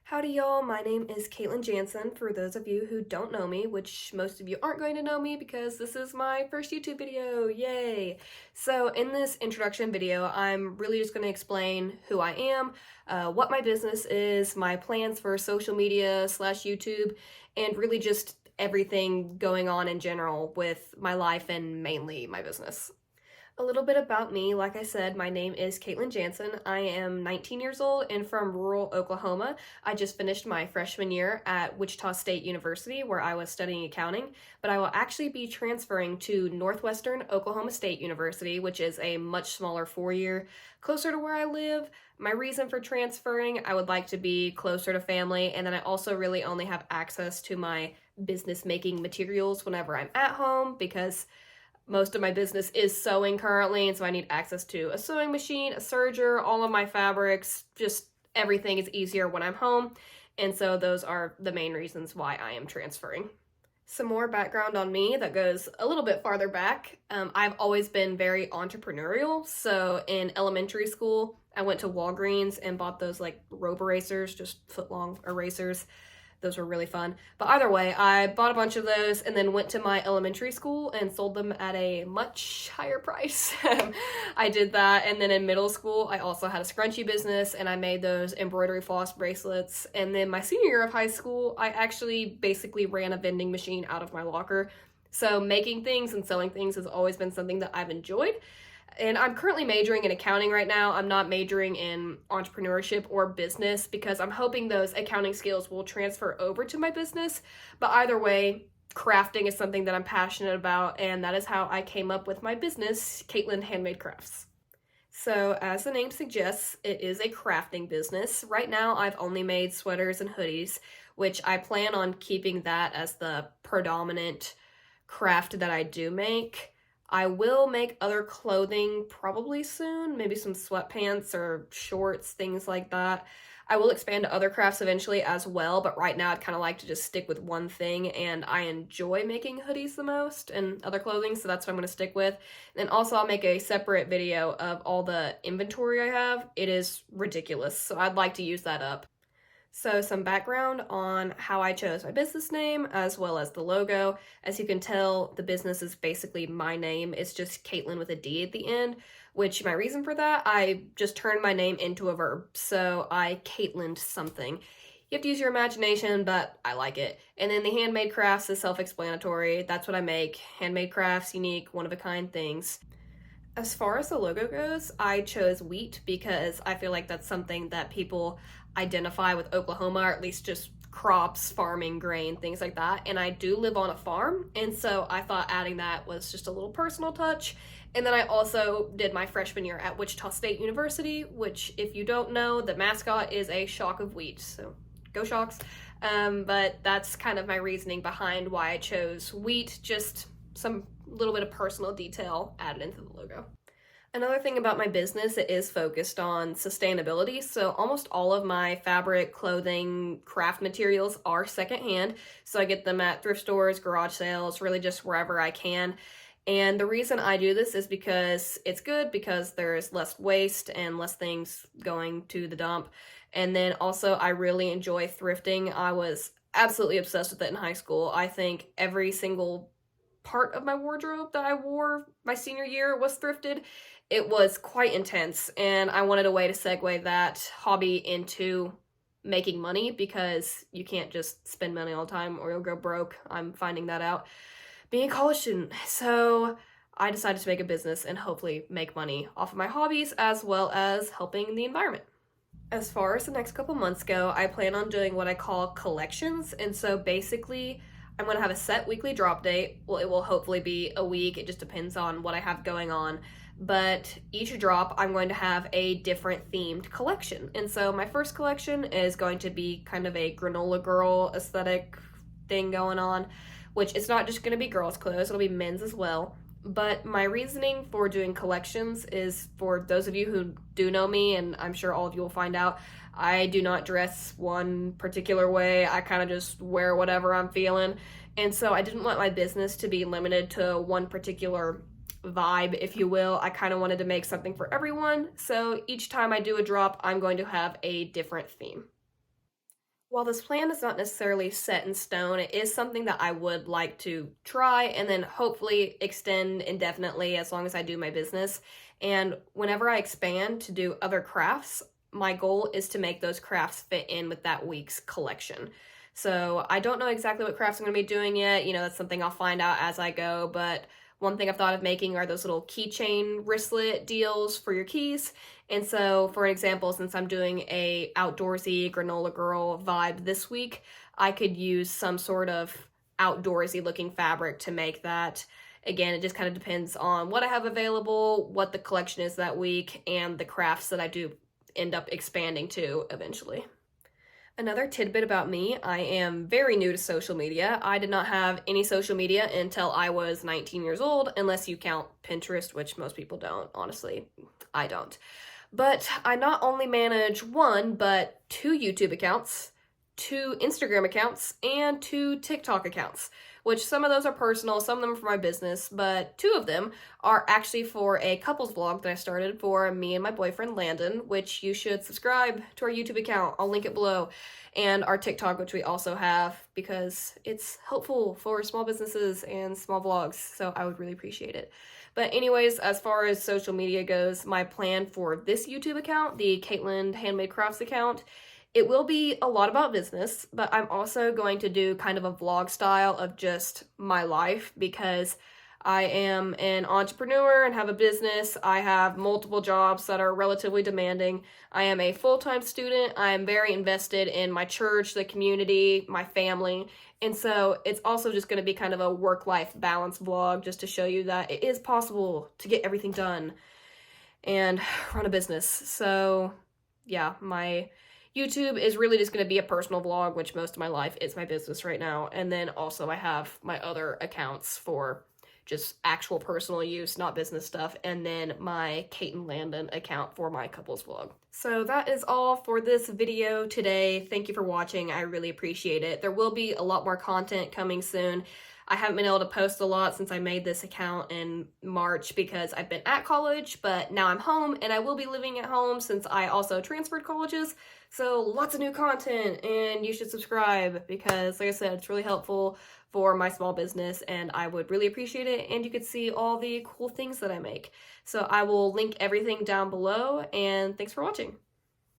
Howdy y'all, my name is Katelynd Jansen, for those of you who don't know me, which most of you aren't going to know me because this is my first YouTube video, yay! So in this introduction video, I'm really just going to explain who I am, what my business is, my plans for social media / YouTube, and really just everything going on in general with my life and mainly my business. A little bit about me, like I said, my name is Katelynd Jansen. I am 19 years old and from rural Oklahoma. I just finished my freshman year at Wichita State University where I was studying accounting, but I will actually be transferring to Northwestern Oklahoma State University, which is a much smaller four-year, closer to where I live. My reason for transferring, I would like to be closer to family, and then I also really only have access to my business making materials whenever I'm at home because most of my business is sewing currently, and so I need access to a sewing machine, a serger, all of my fabrics, just everything is easier when I'm home, and so those are the main reasons why I am transferring. Some more background on me that goes a little bit farther back. I've always been very entrepreneurial, so in elementary school, I went to Walgreens and bought those like rope erasers, just foot-long erasers. Those were really fun. But either way, I bought a bunch of those and then went to my elementary school and sold them at a much higher price. I did that, and then in middle school, I also had a scrunchie business and I made those embroidery floss bracelets. And then my senior year of high school, I actually basically ran a vending machine out of my locker. So making things and selling things has always been something that I've enjoyed. And I'm currently majoring in accounting right now. I'm not majoring in entrepreneurship or business because I'm hoping those accounting skills will transfer over to my business. But either way, crafting is something that I'm passionate about, and that is how I came up with my business, Katelynd Handmade Crafts. So as the name suggests, it is a crafting business. Right now, I've only made sweaters and hoodies, which I plan on keeping that as the predominant craft that I do make. I will make other clothing probably soon, maybe some sweatpants or shorts, things like that. I will expand to other crafts eventually as well, but right now I'd kind of like to just stick with one thing, and I enjoy making hoodies the most and other clothing, so that's what I'm going to stick with. And also I'll make a separate video of all the inventory I have. It is ridiculous, so I'd like to use that up. So some background on how I chose my business name as well as the logo. As you can tell, the business is basically my name. It's just Katelynd with a D at the end, which my reason for that, I just turned my name into a verb. So I Katelynd something. You have to use your imagination, but I like it. And then the handmade crafts is self-explanatory. That's what I make. Handmade crafts, unique, one-of-a-kind things. As far as the logo goes, I chose wheat because I feel like that's something that people identify with Oklahoma, or at least just crops, farming, grain, things like that. And I do live on a farm, and so I thought adding that was just a little personal touch. And then I also did my freshman year at Wichita State University, which, if you don't know, the mascot is a shock of wheat, so go Shocks. But that's kind of my reasoning behind why I chose wheat, just some little bit of personal detail added into the logo. Another thing about my business, it is focused on sustainability, so almost all of my fabric, clothing, craft materials are secondhand, so I get them at thrift stores, garage sales, really just wherever I can. And the reason I do this is because it's good, because there's less waste and less things going to the dump. And then also I really enjoy thrifting. I was absolutely obsessed with it in high school. I think every single part of my wardrobe that I wore my senior year was thrifted. It was quite intense, and I wanted a way to segue that hobby into making money because you can't just spend money all the time or you'll go broke. I'm finding that out being a college student. So I decided to make a business and hopefully make money off of my hobbies as well as helping the environment. As far as the next couple months go, I plan on doing what I call collections, and so basically I'm going to have a set weekly drop date. Well, it will hopefully be a week. It just depends on what I have going on. But each drop, I'm going to have a different themed collection. And so my first collection is going to be kind of a granola girl aesthetic thing going on, which it's not just going to be girls' clothes, it'll be men's as well. But my reasoning for doing collections is, for those of you who do know me, and I'm sure all of you will find out, I do not dress one particular way. I kind of just wear whatever I'm feeling. And so I didn't want my business to be limited to one particular vibe, if you will. I kind of wanted to make something for everyone. So each time I do a drop, I'm going to have a different theme. While this plan is not necessarily set in stone, it is something that I would like to try and then hopefully extend indefinitely as long as I do my business. And whenever I expand to do other crafts, my goal is to make those crafts fit in with that week's collection. So I don't know exactly what crafts I'm going to be doing yet. That's something I'll find out as I go. But one thing I've thought of making are those little keychain wristlet deals for your keys. And so, for example, since I'm doing a outdoorsy granola girl vibe this week, I could use some sort of outdoorsy looking fabric to make that. Again, it just kind of depends on what I have available, what the collection is that week, and the crafts that I do end up expanding to eventually. Another tidbit about me, I am very new to social media. I did not have any social media until I was 19 years old, unless you count Pinterest, which most people don't. Honestly, I don't. But I not only manage one, but two YouTube accounts, two Instagram accounts, and two TikTok accounts, which some of those are personal, some of them are for my business, but two of them are actually for a couples vlog that I started for me and my boyfriend Landon, which you should subscribe to our YouTube account. I'll link it below. And our TikTok, which we also have because it's helpful for small businesses and small vlogs, so I would really appreciate it. But anyways, as far as social media goes, my plan for this YouTube account, the Katelynd Handmade Crafts account, it will be a lot about business, but I'm also going to do kind of a vlog style of just my life because I am an entrepreneur and have a business. I have multiple jobs that are relatively demanding. I am a full-time student. I am very invested in my church, the community, my family. And so it's also just going to be kind of a work-life balance vlog just to show you that it is possible to get everything done and run a business. So yeah, my YouTube is really just going to be a personal vlog, which most of my life is my business right now. And then also I have my other accounts for just actual personal use, not business stuff, and then my Kate and Landon account for my couples vlog. So that is all for this video today. Thank you for watching. I really appreciate it. There will be a lot more content coming soon. I haven't been able to post a lot since I made this account in March because I've been at college, but now I'm home and I will be living at home since I also transferred colleges. So lots of new content, and you should subscribe because, like I said, it's really helpful for my small business and I would really appreciate it, and you could see all the cool things that I make. So I will link everything down below, and thanks for watching.